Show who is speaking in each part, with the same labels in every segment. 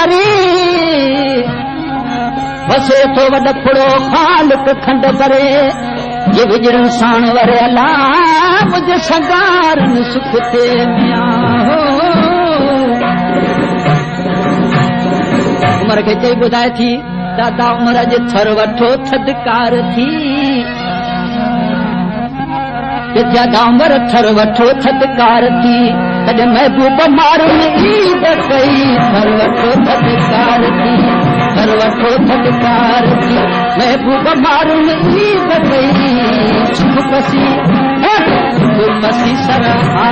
Speaker 1: वरी वसे तो वॾपड़ो ख़ालिक खंड करे ये विजड़न साण वरे अला मुझे संगारन सुख ते मिया उमर खे चई ॿुधाए थी दादा उमर जे थर वठो थदकार थी दादा उमर थर वठो थदकार थी तॾहिं महबूब मारून ईद कई थर वठो थदकार थी थर वठो थदकार थी महबूब मारून ईद कई सुख पसी सरहा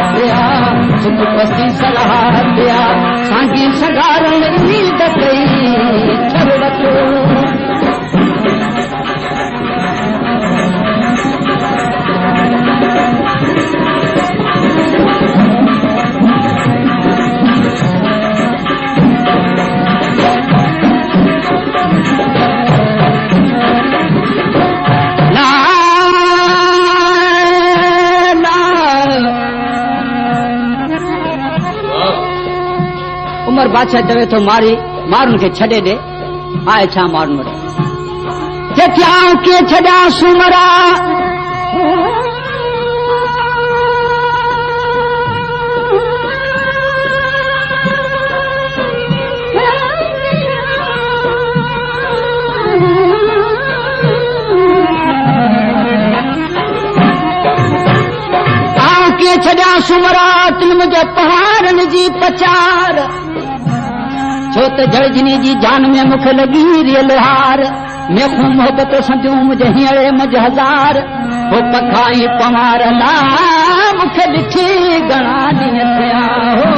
Speaker 1: सुख पसी सरहा सांगी सगारण ईद कई थर वठो उमर बादशाह चवे तो मारून खे छॾे ॾे आए छा मारून वटि जेतिया के छॾा सुमरा के छॾा सुमरा तिल मुंहिंजे पहाड़नि जी पचार छो त जड़जनी जी जान में मूंखे लॻी रियल हार मेखूं मोहबत संधियूं मुंहिंजे हींअर मुंहिंजे हज़ार हो पखाई पवार ला मूंखे ॾिठी घणा ॾींहं थिया हो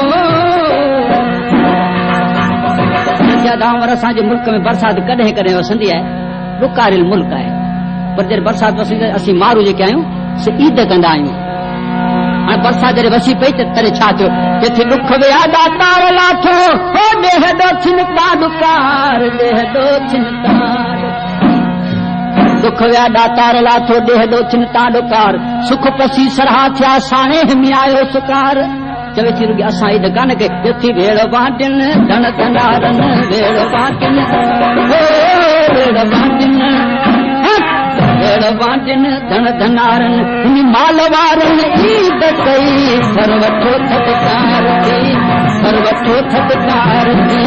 Speaker 1: असांजे मुल्क में बरसाति कॾहिं कॾहिं वसंदी आहे रुकारियल मुल्क आहे पर जॾहिं बरसाति वसंदी असीं मारू जेके आहियूं से ईद कंदा आहियूं हाणे बरसाति जॾहिं वसी पई त तॾहिं छा थियो किथे दुख विया दातार लाथो हो ॾेह ॾो छिनता डुकार ॾेह ॾो छिनता दुख विया दातार लाथो ॾेह ॾो छिनता डुकार सुख पसी सरहा थिया साणे हिमी आयो सुकार चवे थी रुॻी असां ईद कान कई थी भेड़ बाटिन धन धनारन भेड़ बाटिन भेड़ बाटिन भेड़ बाटिन धन धनारन इन माल वारन ईद कई घर वठो थदकार थी घर वठो थदकार थी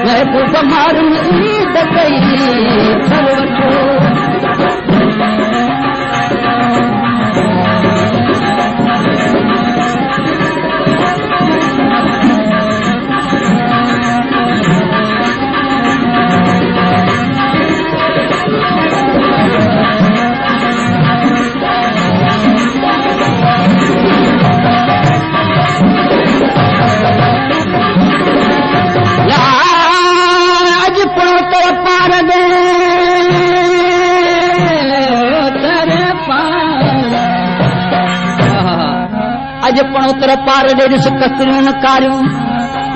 Speaker 1: महबूब मारन ईद कई घर वठो पणोतर पार ॾे ॾिस ककरियूं कारियूं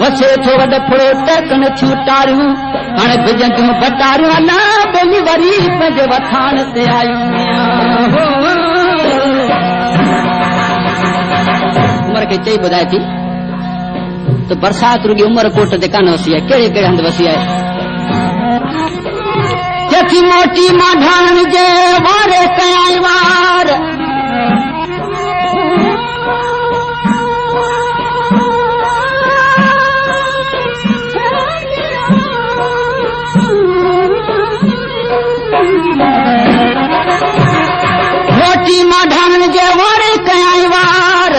Speaker 1: वसे थो वॾपड़ो टकन थियूं टारियूं हाणे बिजंदियूं बटारियूं अञा ॿेली वरी पंहिंजे वथाण ते आयूं उमर खे चई ॿुधाए थी त बरसाति रुॻी उमर कोट ते कान वसी आहे कहिड़े कहिड़े हंधि वसी आहे चथी मोटी माढाण जे वारे कयाई वार माढाण जे वारे कयाई वार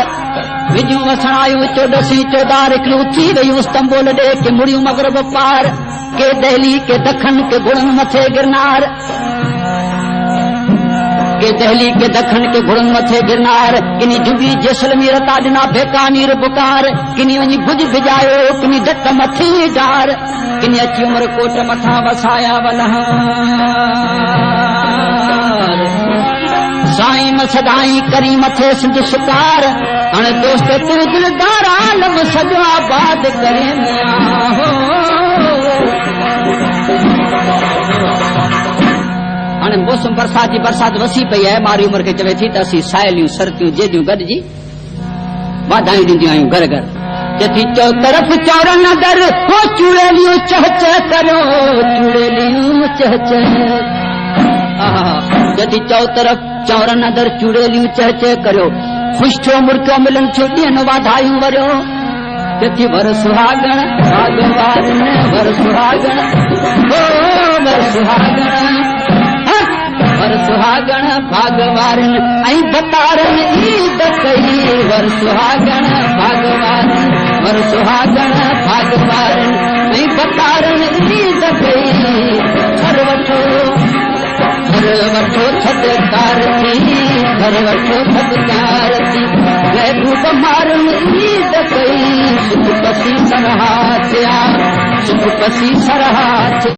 Speaker 1: विजूं वसणायूं चोॾसी चौधार हिकिड़ियूं थी वयूं स्तंबोल ॾे के मुड़ियूं मगरब पार के दहली के दखन के गुड़न मथे गिरनार के दहली के दखन के गुड़न मथे गिरनार किनी जुगी जैसलमेर ता ॾिना बेकानीर बुकार किनी वञी भुज भिजायो किनी डक मथी डार किनी अची उमर कोट मथां वसाया वलहार साईं मसदाई करी मथे सिंध शिकार हाणे दोस्त तू दिलदार आलम सॼो आबाद करे हाणे मौसम बरसाति जी बरसाति वसी पई आहे मारी उमर खे चवे थी त असीं साहेलियूं सरतियूं जेदियूं गॾिजी वाधायूं ॾींदियूं आहियूं घर घर जथी चौ तरफ चौर नगर हो चुड़ेलियूं चहच करो चुड़ेलियूं चहच जथी चौ तरफ चौर नगर चुड़ेलियूं चहच करो खुश थियो मुर्को मिलन थियो ॾींहं वाधायूं वरियो जथी वर सुहागण भागवारन वर सुहागण ओ वर सुहागण वर सुहागण भागवारन ऐं बतारन ईद कई वर सुहागण भागवारन वर सुहागण भागवारन ऐं बतारन ईद कई घर वठो थदकार थी घर वठो थदकार थी महबूब मारन ईद कई सुख पसी सरहा थिया सुख पसी सरहा